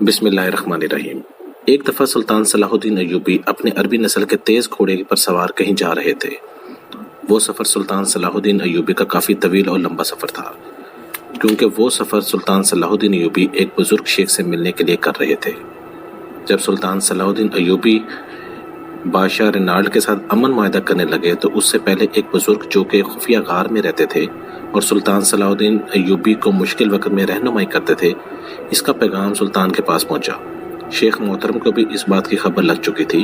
بسم اللہ الرحمن الرحیم۔ ایک دفعہ سلطان صلاح الدین ایوبی اپنے عربی نسل کے تیز گھوڑے پر سوار کہیں جا رہے تھے۔ وہ سفر سلطان صلاح الدین ایوبی کا کافی طویل اور لمبا سفر تھا، کیونکہ وہ سفر سلطان صلاح الدین ایوبی ایک بزرگ شیخ سے ملنے کے لیے کر رہے تھے۔ جب سلطان صلاح الدین ایوبی بادشاہ رینالڈ کے ساتھ امن معاہدہ کرنے لگے تو اس سے پہلے ایک بزرگ جو کہ خفیہ غار میں رہتے تھے اور سلطان صلاح الدین ایوبی کو مشکل وقت میں رہنمائی کرتے تھے، اس کا پیغام سلطان کے پاس پہنچا۔ شیخ محترم کو بھی اس بات کی خبر لگ چکی تھی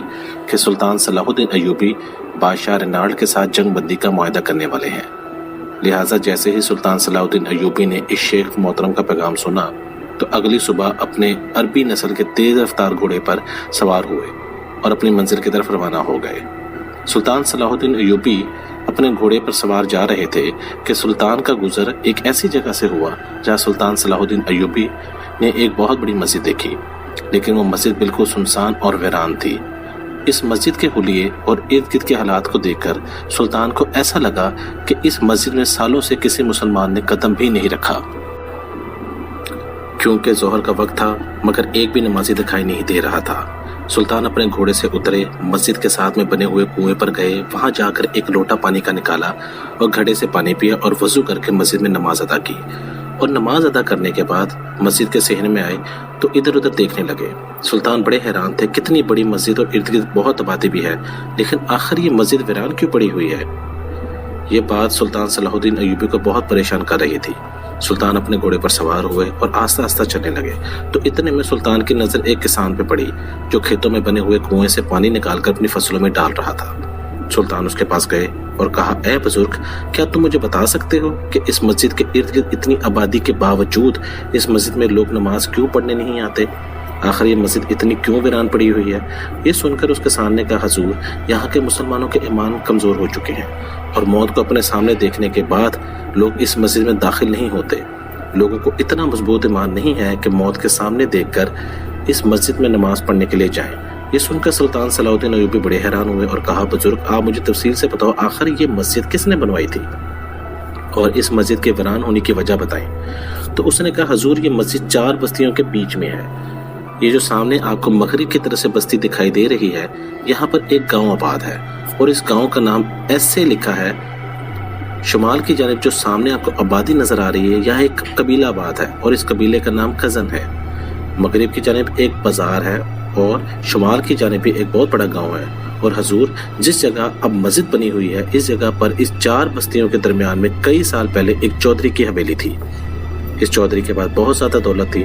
کہ سلطان صلاح الدین ایوبی بادشاہ رینالڈ کے ساتھ جنگ بندی کا معاہدہ کرنے والے ہیں، لہٰذا جیسے ہی سلطان صلاح الدین ایوبی نے اس شیخ محترم کا پیغام سنا تو اگلی صبح اپنے عربی نسل کے تیز رفتار گھوڑے پر سوار ہوئے اور اپنی منزل کی طرف روانہ ہو گئے۔ سلطان صلاح الدین ایوبی اپنے گھوڑے پر سوار جا رہے تھے کہ سلطان کا گزر ایک ایسی جگہ سے ہوا جہاں سلطان صلاح الدین ایوبی نے ایک بہت بڑی مسجد دیکھی، لیکن وہ مسجد بالکل سنسان اور ویران تھی۔ اس مسجد کے حلیے اور ارد گرد کے حالات کو دیکھ کر سلطان کو ایسا لگا کہ اس مسجد میں سالوں سے کسی مسلمان نے قدم بھی نہیں رکھا، کیونکہ ظہر کا وقت تھا مگر ایک بھی نمازی دکھائی نہیں دے رہا تھا۔ سلطان اپنے گھوڑے سے اترے، مسجد کے ساتھ میں بنے ہوئے کنویں پر گئے، وہاں جا کر ایک لوٹا پانی کا نکالا اور گھڑے سے پانی پیا اور وضو کر کے مسجد میں نماز ادا کی، اور نماز ادا کرنے کے بعد مسجد کے صحن میں آئے تو ادھر ادھر دیکھنے لگے۔ سلطان بڑے حیران تھے، کتنی بڑی مسجد اور ارد گرد بہت آبادی بھی ہے، لیکن آخر یہ مسجد ویران کیوں پڑی ہوئی ہے؟ یہ بات سلطان صلاح الدین ایوبی کو بہت پریشان کر رہی تھی۔ سلطان اپنے گھوڑے پر سوار ہوئے اور آہستہ آہستہ چلنے لگے تو اتنے میں سلطان کی نظر ایک کسان پہ پڑی جو کھیتوں میں بنے ہوئے کنویں سے پانی نکال کر اپنی فصلوں میں ڈال رہا تھا۔ سلطان اس کے پاس گئے اور کہا، اے بزرگ، کیا تم مجھے بتا سکتے ہو کہ اس مسجد کے ارد گرد اتنی آبادی کے باوجود اس مسجد میں لوگ نماز کیوں پڑھنے نہیں آتے؟ آخر یہ مسجد اتنی کیوں ویران پڑی ہوئی ہے؟ یہ سن کر اس کسان نے کہا، حضور، یہاں کے مسلمانوں کے ایمان کمزور ہو چکے ہیں اور موت کو اپنے سامنے دیکھنے کے بعد لوگ اس مسجد میں داخل نہیں ہوتے۔ لوگوں کو اتنا مضبوط ایمان نہیں ہے کہ موت کے سامنے دیکھ کر اس مسجد میں نماز پڑھنے کے لیے جائیں۔ یہ سن کر سلطان صلاح الدین ایوبی بڑے حیران ہوئے اور کہا، بزرگ، آپ مجھے تفصیل سے بتاؤ، آخر یہ مسجد کس نے بنوائی تھی اور اس مسجد کے ویران ہونے کی وجہ بتائیں۔ تو اس نے کہا، حضور، یہ مسجد 4 بستیوں کے بیچ میں ہے۔ یہ جو سامنے آپ کو مغرب کی طرف سے بستی دکھائی دے رہی ہے، یہاں پر ایک گاؤں آباد ہے اور اس گاؤں کا نام ایسے لکھا ہے۔ شمال کی جانب جو سامنے آپ کو آبادی نظر آ رہی ہے، یہاں ایک قبیلہ آباد ہے اور اس قبیلے کا نام کزن ہے۔ مغرب کی جانب ایک بازار ہے اور شمال کی جانب بھی ایک بہت بڑا گاؤں ہے، اور حضور، جس جگہ اب مسجد بنی ہوئی ہے اس جگہ پر اس 4 بستیوں کے درمیان میں کئی سال پہلے ایک چودھری کی حویلی تھی۔ اس چودھری کے بعد بہت زیادہ دولت تھی،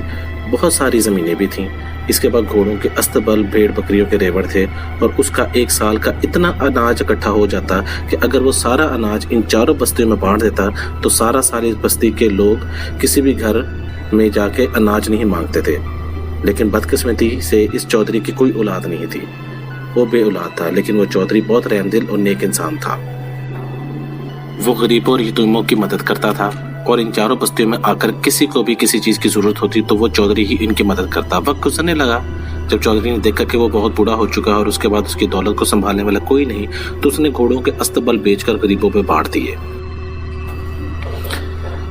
بہت ساری زمینیں بھی تھیں۔ اس کے بعد گھوڑوں کے استبل، بھیڑ بکریوں کے ریوڑ تھے، اور اس کا ایک سال کا اتنا اناج اکٹھا ہو جاتا کہ اگر وہ سارا اناج ان 4 بستیوں میں بانٹ دیتا تو سارا سال اس بستی کے لوگ کسی بھی گھر میں جا کے اناج نہیں مانگتے تھے۔ لیکن بدقسمتی سے اس چودھری کی کوئی اولاد نہیں تھی، وہ بے اولاد تھا، لیکن وہ چودھری بہت رحم دل اور نیک انسان تھا۔ وہ غریبوں اور یتیموں کی مدد کرتا تھا، اور ان 4 بستیوں میں آ کر کسی کو بھی کسی چیز کی ضرورت ہوتی تو وہ چودھری ہی ان کی مدد کرتا۔ وقت گزرنے لگا، جب چودھری نے دیکھا کہ وہ بہت بوڑھا ہو چکا ہے اور اس کے بعد اس کی دولت کو سنبھالنے والا کوئی نہیں، تو اس نے گھوڑوں کے استبل بیچ کر غریبوں پہ بانٹ دیے۔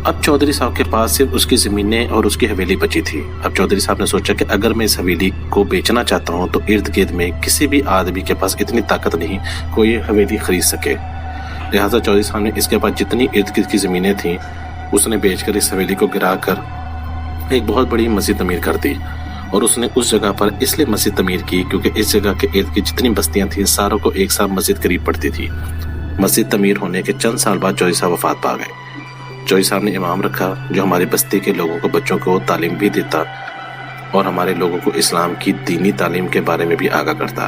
اب چودھری صاحب کے پاس صرف اس کی زمینیں اور اس کی حویلی بچی تھی۔ اب چودھری صاحب نے سوچا کہ اگر میں اس حویلی کو بیچنا چاہتا ہوں تو ارد گرد میں کسی بھی آدمی کے پاس اتنی طاقت نہیں کوئی یہ حویلی خرید سکے، لہٰذا چودھری صاحب نے اس کے پاس جتنی ارد گرد کی زمینیں تھیں اس نے بیچ کر اس حویلی کو گرا کر ایک بہت بڑی مسجد تعمیر کر دی، اور اس نے اس جگہ پر اس لیے مسجد تعمیر کی کیونکہ اس جگہ کے ارد گرد جتنی بستیاں تھیں ساروں کو ایک ساتھ مسجد قریب پڑتی تھی۔ مسجد تعمیر ہونے کے چند سال بعد چودھری صاحب وفات پا گئے۔ چودھری صاحب نے امام رکھا جو ہماری بستی کے لوگوں کو، بچوں کو تعلیم بھی دیتا اور ہمارے لوگوں کو اسلام کی دینی تعلیم کے بارے میں بھی آگاہ کرتا۔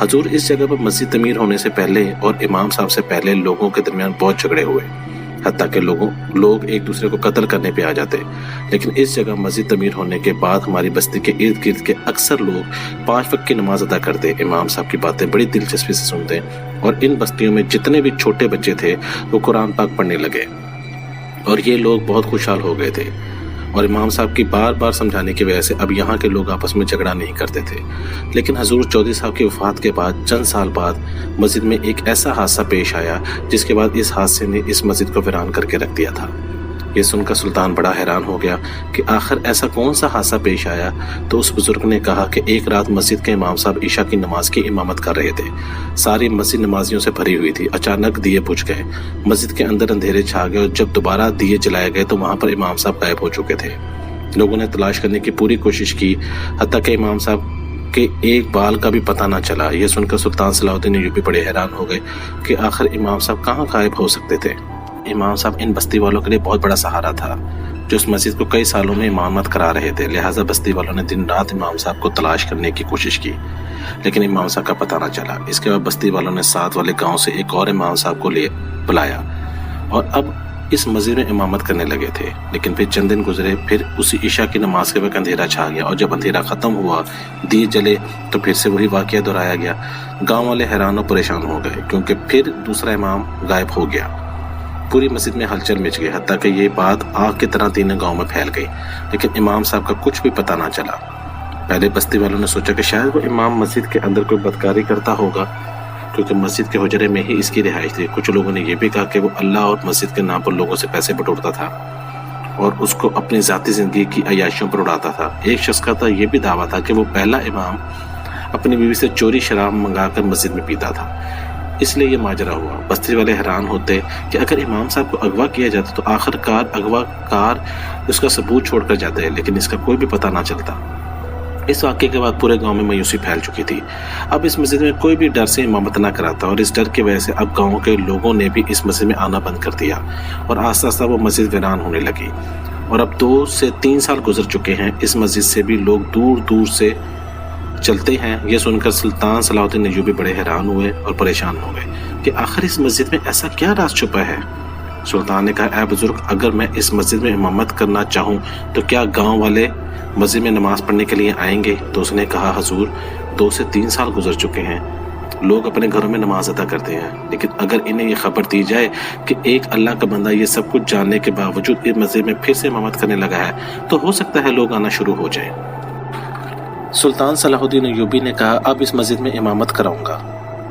حضور، اس جگہ پر مسجد تعمیر ہونے سے پہلے اور امام صاحب سے پہلے لوگوں کے درمیان بہت جھگڑے ہوئے، حتیٰ کہ لوگ ایک دوسرے کو قتل کرنے پہ آ جاتے، لیکن اس جگہ مسجد تعمیر ہونے کے بعد ہماری بستی کے ارد گرد کے اکثر لوگ 5 وقت کی نماز ادا کرتے، امام صاحب کی باتیں بڑی دلچسپی سے سنتے، اور ان بستیوں میں جتنے بھی چھوٹے بچے تھے وہ قرآن پاک پڑھنے لگے، اور یہ لوگ بہت خوشحال ہو گئے تھے۔ اور امام صاحب کی بار بار سمجھانے کی وجہ سے اب یہاں کے لوگ آپس میں جھگڑا نہیں کرتے تھے۔ لیکن حضور، چودھری صاحب کی وفات کے بعد چند سال بعد مسجد میں ایک ایسا حادثہ پیش آیا جس کے بعد اس حادثے نے اس مسجد کو ویران کر کے رکھ دیا تھا۔ یہ سن کر سلطان بڑا حیران ہو گیا کہ آخر ایسا کون سا حادثہ پیش آیا۔ تو اس بزرگ نے کہا کہ ایک رات مسجد کے امام صاحب عشاء کی نماز کی امامت کر رہے تھے۔ ساری مسجد نمازیوں سے بھری ہوئی تھی۔ اچانک دیے بجھ گئے، مسجد کے اندر اندھیرے چھا گئے، اور جب دوبارہ دیے جلائے گئے تو وہاں پر امام صاحب غائب ہو چکے تھے۔ لوگوں نے تلاش کرنے کی پوری کوشش کی، حتیٰ کہ امام صاحب کے ایک بال کا بھی پتہ نہ چلا۔ یہ سن کر سلطان صلاح الدین ایوبی بڑے حیران ہو گئے کہ آخر امام صاحب کہاں غائب ہو سکتے تھے۔ امام صاحب ان بستی والوں کے لیے بہت بڑا سہارا تھا، جو اس مسجد کو کئی سالوں میں امامت کرا رہے تھے، لہٰذا بستی والوں نے دن رات امام صاحب کو تلاش کرنے کی کوشش کی، لیکن امام صاحب کا پتہ نہ چلا۔ اس کے بعد بستی والوں نے ساتھ والے گاؤں سے ایک اور امام صاحب کو بلایا، اور اب اس مسجد میں امامت کرنے لگے تھے۔ لیکن پھر چند دن گزرے، پھر اسی عشاء کی نماز کے وقت اندھیرا چھا گیا، اور جب اندھیرا ختم ہوا، دیے جلے، تو پھر سے وہی واقعہ دہرایا گیا۔ گاؤں والے حیران اور پریشان ہو گئے، کیونکہ پھر دوسرا امام غائب ہو گیا۔ پوری مسجد میں ہلچل مچ گئی، حتیٰ کہ یہ بات آگ کی طرح تینوں گاؤں میں پھیل گئی، لیکن امام صاحب کا کچھ بھی پتہ نہ چلا۔ پہلے بستی والوں نے سوچا کہ شاید وہ امام مسجد کے اندر کوئی بدکاری کرتا ہوگا، کیونکہ مسجد کے حجرے میں ہی اس کی رہائش تھی۔ کچھ لوگوں نے یہ بھی کہا کہ وہ اللہ اور مسجد کے نام پر لوگوں سے پیسے بٹورتا تھا اور اس کو اپنی ذاتی زندگی کی عیاشیوں پر اڑاتا تھا۔ ایک شخص کا تو یہ بھی دعویٰ تھا کہ وہ پہلا امام اپنی بیوی سے چوری شراب منگا کر مسجد میں پیتا تھا، اس لیے یہ ماجرا ہوا۔ بستی والے حیران ہوتے کہ اگر امام صاحب کو اغوا کیا جاتا تو آخر کار اغوا کار اس کا ثبوت چھوڑ کر جاتے، لیکن اس کا کوئی بھی پتہ نہ چلتا۔ اس واقعے کے بعد پورے گاؤں میں مایوسی پھیل چکی تھی۔ اب اس مسجد میں کوئی بھی ڈر سے امامت نہ کراتا، اور اس ڈر کی وجہ سے اب گاؤں کے لوگوں نے بھی اس مسجد میں آنا بند کر دیا، اور آہستہ آہستہ وہ مسجد ویران ہونے لگی۔ اور اب 2 سے 3 سال گزر چکے ہیں، اس مسجد سے بھی لوگ دور دور سے چلتے ہیں۔ یہ سن کر سلطان صلاح الدین ایوبی بڑے حیران ہوئے اور پریشان ہو گئے کہ آخر اس مسجد میں ایسا کیا راز چھپا ہے۔ سلطان نے کہا، اے بزرگ، اگر میں اس مسجد میں امامت کرنا چاہوں تو کیا گاؤں والے مسجد میں نماز پڑھنے کے لیے آئیں گے؟ تو اس نے کہا، حضور، 2 سے 3 سال گزر چکے ہیں، لوگ اپنے گھروں میں نماز ادا کرتے ہیں، لیکن اگر انہیں یہ خبر دی جائے کہ ایک اللہ کا بندہ یہ سب کچھ جاننے کے باوجود اس مسجد میں پھر سے امامت کرنے لگا ہے، تو ہو سکتا ہے لوگ آنا شروع ہو جائیں۔ سلطان صلاح الدین ایوبی نے کہا، اب اس مسجد میں امامت کراؤں گا،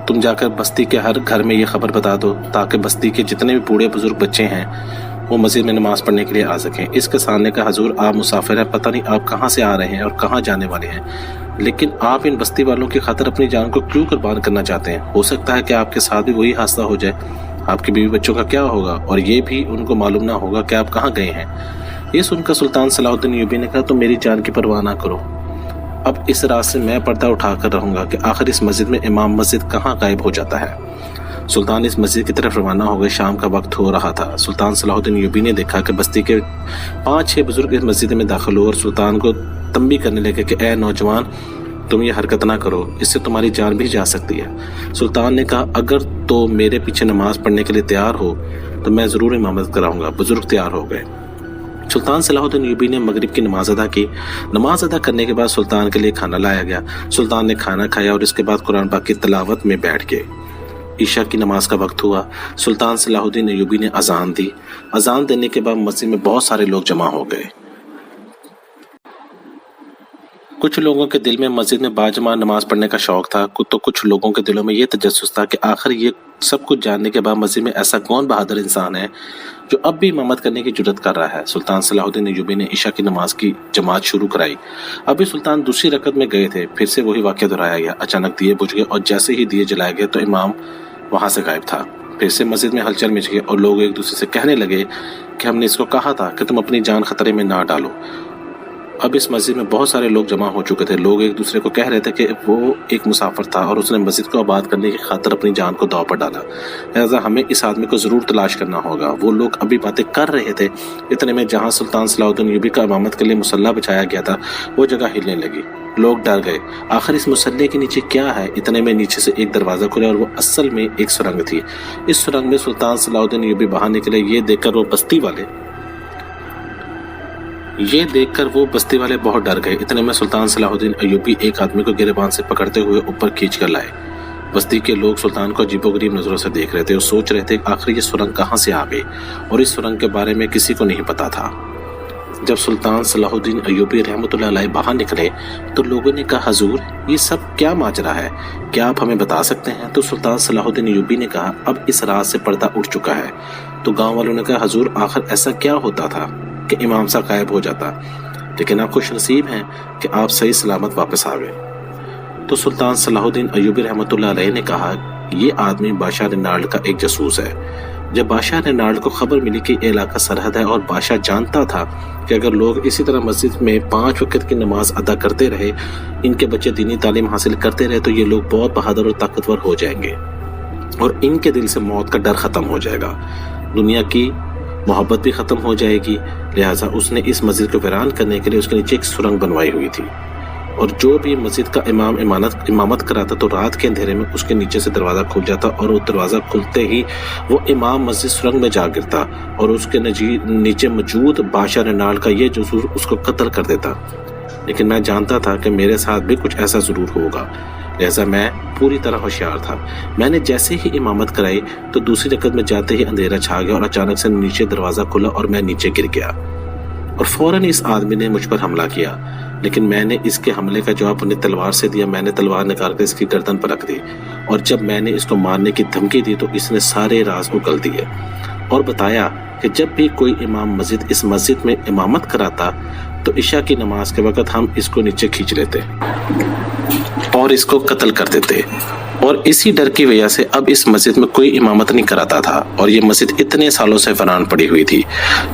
تم جا کر بستی کے ہر گھر میں یہ خبر بتا دو، تاکہ بستی کے جتنے بھی بوڑھے بزرگ بچے ہیں وہ مسجد میں نماز پڑھنے کے لیے آ سکیں۔ اس کے سامنے کا، حضور، آپ مسافر ہیں، پتہ نہیں آپ کہاں سے آ رہے ہیں اور کہاں جانے والے ہیں، لیکن آپ ان بستی والوں کی خاطر اپنی جان کو کیوں قربان کرنا چاہتے ہیں؟ ہو سکتا ہے کہ آپ کے ساتھ بھی وہی حادثہ ہو جائے، آپ کی بیوی بچوں کا کیا ہوگا، اور یہ بھی ان کو معلوم نہ ہوگا کہ آپ کہاں گئے ہیں۔ یہ سن کر سلطان صلاح الدین ایوبی نے کہا، تم میری جان کی پرواہ نہ کرو، اب اس رات سے میں پردہ اٹھا کر رہوں گا کہ آخر اس مسجد میں امام مسجد کہاں غائب ہو جاتا ہے۔ سلطان اس مسجد کی طرف روانہ ہو گئے۔ شام کا وقت ہو رہا تھا۔ سلطان صلاح الدین ایوبی نے دیکھا کہ بستی کے 5-6 بزرگ اس مسجد میں داخل ہوئے اور سلطان کو تنبیہ کرنے لگے کہ اے نوجوان، تم یہ حرکت نہ کرو، اس سے تمہاری جان بھی جا سکتی ہے۔ سلطان نے کہا، اگر تو میرے پیچھے نماز پڑھنے کے لیے تیار ہو تو میں ضرور امامت کراؤں گا۔ بزرگ تیار ہو گئے۔ سلطان صلاح الدین ایوبی نے مغرب کی نماز ادا کی۔ نماز ادا کرنے کے بعد سلطان کے لیے کھانا لایا گیا۔ سلطان نے کھانا کھایا اور اس کے بعد قرآن پاک کی تلاوت میں بیٹھ گئے۔ عشاء کی نماز کا وقت ہوا۔ سلطان صلاح الدین ایوبی نے اذان دی۔ اذان دینے کے بعد مسجد میں بہت سارے لوگ جمع ہو گئے۔ کچھ لوگوں کے دل میں مسجد میں باجماعت نماز پڑھنے کا شوق تھا، تو کچھ لوگوں کے دلوں میں یہ تجسس تھا کہ آخر یہ سب کچھ جاننے کے بعد مسجد میں ایسا کون بہادر انسان ہے جو اب بھی امامت کرنے کی جرات کر رہا ہے۔ سلطان صلاح الدین ایوبی نے عشاء کی نماز کی جماعت شروع کرائی۔ ابھی سلطان دوسری رکعت میں گئے تھے، پھر سے وہی واقعہ دہرایا گیا۔ اچانک دیے بجھ گئے اور جیسے ہی دیے جلائے گئے تو امام وہاں سے غائب تھا۔ پھر سے مسجد میں ہلچل مچ گئی اور لوگ ایک دوسرے سے کہنے لگے کہ ہم نے اس کو کہا تھا کہ تم اپنی جان خطرے میں نہ ڈالو۔ اب اس مسجد میں بہت سارے لوگ جمع ہو چکے تھے۔ لوگ ایک دوسرے کو کہہ رہے تھے کہ وہ ایک مسافر تھا اور اس نے مسجد کو آباد کرنے کی خاطر اپنی جان کو داؤ پر ڈالا، لہٰذا ہمیں اس آدمی کو ضرور تلاش کرنا ہوگا۔ وہ لوگ ابھی باتیں کر رہے تھے، اتنے میں جہاں سلطان صلاح الدین ایوبی کا امامت کے لیے مصلی بچھایا گیا تھا وہ جگہ ہلنے لگی۔ لوگ ڈر گئے، آخر اس مصلی کے نیچے کیا ہے؟ اتنے میں نیچے سے ایک دروازہ کھلا اور وہ اصل میں ایک سرنگ تھی۔ اس سرنگ میں سلطان صلاح الدین ایوبی باہر نکلے۔ یہ دیکھ کر وہ بستی والے بہت ڈر گئے۔ اتنے میں سلطان صلاح الدین ایوبی ایک آدمی کو گریبان سے پکڑتے ہوئے اوپر کھینچ کر لائے۔ بستی کے لوگ سلطان کو عجیب و غریب نظروں سے دیکھ رہے تھے اور سوچ رہے تھے کہ آخر یہ سرنگ کہاں سے آ گئی، اور اس سرنگ کے بارے میں کسی کو نہیں پتا تھا۔ جب سلطان صلاح الدین ایوبی رحمۃ اللہ علیہ باہر نکلے تو لوگوں نے کہا حضور یہ سب کیا ماجرا ہے، کیا آپ ہمیں بتا سکتے ہیں؟ تو سلطان صلاح الدین ایوبی نے کہا اب اس راز سے پردہ اٹھ چکا ہے۔ تو گاؤں والوں نے کہا حضور آخر ایسا کیا ہوتا تھا کہ امام سا غائب ہو جاتا، لیکن آپ خوش نصیب ہیں کہ آپ صحیح سلامت واپس آ گئے۔ تو سلطان صلاح الدین ایوبی رحمۃ اللہ علیہ نے کہا یہ آدمی بادشاہ رینالڈ کا ایک جاسوس ہے۔ جب بادشاہ رینالڈ کو خبر ملی کہ یہ علاقہ سرحد ہے اور بادشاہ جانتا تھا کہ اگر لوگ اسی طرح مسجد میں 5 وقت کی نماز ادا کرتے رہے، ان کے بچے دینی تعلیم حاصل کرتے رہے تو یہ لوگ بہت بہادر اور طاقتور ہو جائیں گے اور ان کے دل سے موت کا ڈر ختم ہو جائے گا، دنیا کی محبت بھی ختم ہو جائے گی۔ لہٰذا اس نے اس مسجد کو ویران کرنے کے لیے اس کے نیچے ایک سرنگ بنوائی ہوئی تھی، اور جو بھی مسجد کا امام امامت کراتا تو رات کے اندھیرے میں اس کے نیچے سے دروازہ کھل جاتا اور وہ دروازہ کھلتے ہی وہ امام مسجد سرنگ میں جا گرتا اور اس کے نیچے موجود بادشاہ رینالڈ کا یہ جاسوس اس کو قتل کر دیتا۔ لیکن میں جانتا تھا کہ میرے ساتھ بھی کچھ ایسا ضرور ہوگا، لہذا میں پوری طرح ہوشیار تھا۔ میں نے جیسے ہی امامت کرائی تو دوسری رکعت میں جاتے ہی اندھیرا چھا گیا اور اچانک سے نیچے دروازہ کھلا اور میں نیچے گر گیا اور فوراً اس آدمی نے مجھ پر حملہ کیا، لیکن میں نے اس کے حملے کا جواب اپنی تلوار سے دیا۔ میں نے تلوار نکال کر اس کی گردن پر رکھ دی اور جب میں نے اس کو مارنے کی دھمکی دی تو اس نے سارے راز اگل دیے اور بتایا کہ جب بھی کوئی امام اس مسجد میں امامت کراتا تو عشاء کی نماز کے وقت ہم اس کو نیچے کھینچ لیتے اور اس کو قتل کر دیتے، اور اسی ڈر کی وجہ سے اب اس مسجد میں کوئی امامت نہیں کراتا تھا اور یہ مسجد اتنے سالوں سے ویران پڑی ہوئی تھی۔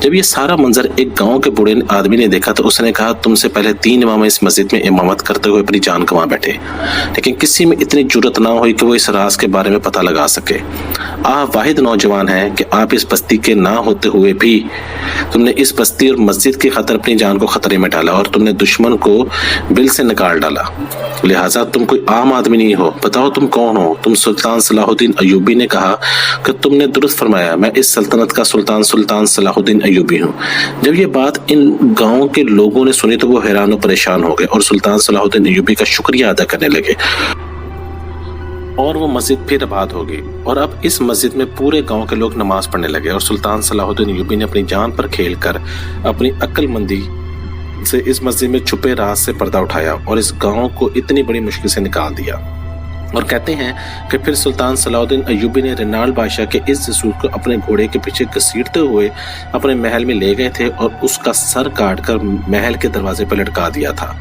جب یہ سارا منظر ایک گاؤں کے بوڑھے آدمی نے دیکھا تو اس نے کہا تم سے پہلے 3 امام اس مسجد میں امامت کرتے ہوئے اپنی جان گنوا بیٹھے، لیکن کسی میں اتنی جرت نہ ہوئی کہ وہ اس راز کے بارے میں پتہ لگا سکے۔ آپ واحد نوجوان ہیں کہ آپ اس بستی کے نہ ہوتے ہوئے بھی تم نے اس بستی اور مسجد کی خاطر اپنی جان کو خطرے میں ڈالا اور تم نے دشمن کو بل سے نکال ڈالا، لہٰذا تم کوئی عام آدمی نہیں ہو۔ بتاؤ تم کون ہو؟ تم سلطان صلاح الدین ایوبی نے کہا کہ تم نے درست فرمایا، میں اس سلطنت کا سلطان صلاح الدین ایوبی ہوں۔ جب یہ بات ان گاؤں کے لوگوں نے سنی تو وہ حیران و پریشان ہو گئے اور سلطان صلاح الدین ایوبی کا شکریہ ادا کرنے لگے، اور وہ مسجد پھر آباد ہو گئی اور اب اس مسجد میں پورے گاؤں کے لوگ نماز پڑھنے لگے، اور سلطان صلاح الدین ایوبی نے اپنی جان پر کھیل کر اپنی عقل مندی سے اس مسجد میں چھپے راز سے پردہ اٹھایا اور اس گاؤں کو اتنی بڑی مشکل سے نکال دیا۔ اور کہتے ہیں کہ پھر سلطان صلاح الدین ایوبی نے رینالڈ بادشاہ کے اس جاسوس کو اپنے گھوڑے کے پیچھے گھسیٹتے ہوئے اپنے محل میں لے گئے تھے اور اس کا سر کاٹ کر محل کے دروازے پر لٹکا دیا تھا،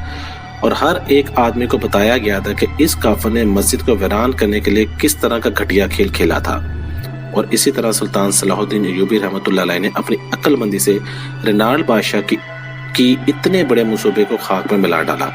اور ہر ایک آدمی کو بتایا گیا تھا کہ اس کافر نے مسجد کو ویران کرنے کے لیے کس طرح کا گھٹیا کھیل کھیلا تھا۔ اور اسی طرح سلطان صلاح الدین ایوبی رحمۃ اللہ علیہ نے اپنی عقل مندی سے رینالڈ بادشاہ کی اتنے بڑے منصوبے کو خاک میں ملا ڈالا۔